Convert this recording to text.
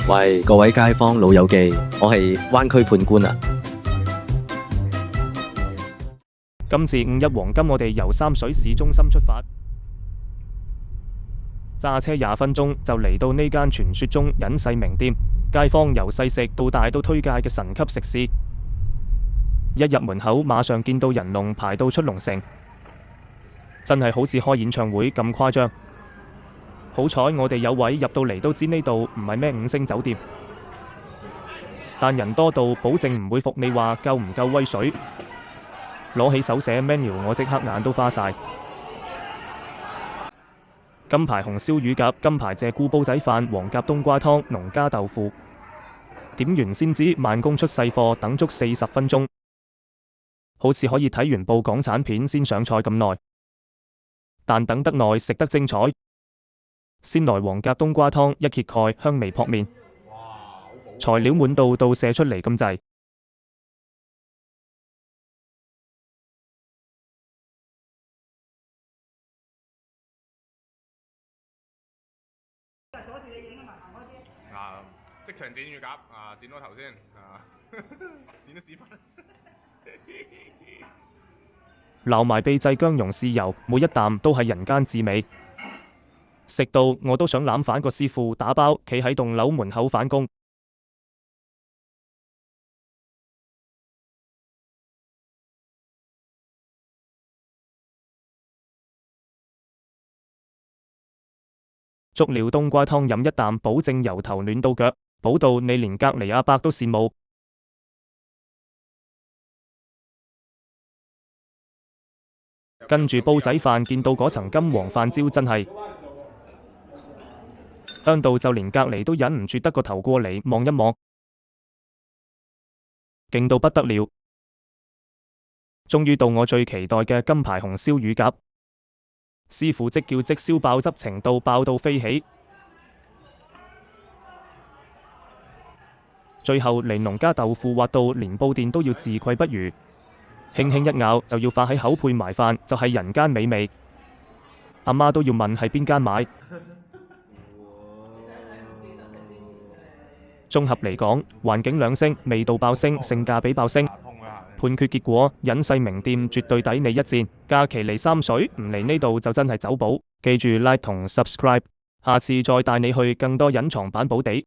喂，各位街坊老友記，我係灣區判官啊！今次5·1黃金，我哋由三水市中心出發，揸車20分鐘就嚟到呢間傳說中隱世名店，街坊由細食到大都推介嘅神級食肆。一入門口，馬上見到人龍排到出龍城，真係好似開演唱會咁誇張。好彩我哋有位入到嚟都知呢度唔係咩5星酒店，但人多到保證唔會服你話夠唔夠威水。攞起手寫 menu， 我即刻眼都花晒。金牌紅燒乳鴿、金牌鷓鴣煲仔飯、黃鴿冬瓜湯、農家豆腐。點完先知慢工出細貨，等足40分鐘，好似可以睇完部港產片先上菜咁耐。但等得耐，食得精彩。先來黃鴿冬瓜湯，一揭蓋，香味撲面，材料滿到射出嚟咁滯。即場剪乳鴿剪咗頭先剪咗屎忽。撈埋秘製薑蓉豉油，每一啖都係人間滋味。食到我都想攬返個師傅打包，企喺棟樓門口返工。足料冬瓜湯飲一啖，保證由頭暖到腳，補到你連隔離阿伯都羨慕。跟住煲仔飯，見到嗰層金黃飯焦真係香到就連隔離都忍唔住得個頭過嚟望一望，勁到不得了。終於到我最期待嘅金牌紅燒乳鴿，師傅即叫即燒，爆汁程度爆到飛起。最後嚟農家豆腐滑到連布甸都要自愧不如，輕輕一咬就要放喺口配埋飯，就係人間美味。阿媽都要問係邊間買。綜合嚟講，環境2星，味道爆星，性價比爆星。判決結果，隱世名店絕對抵你一戰。假期嚟三水，唔嚟呢度就真係走寶。記住 like 同 subscribe，下次再帶你去更多隱藏版寶地。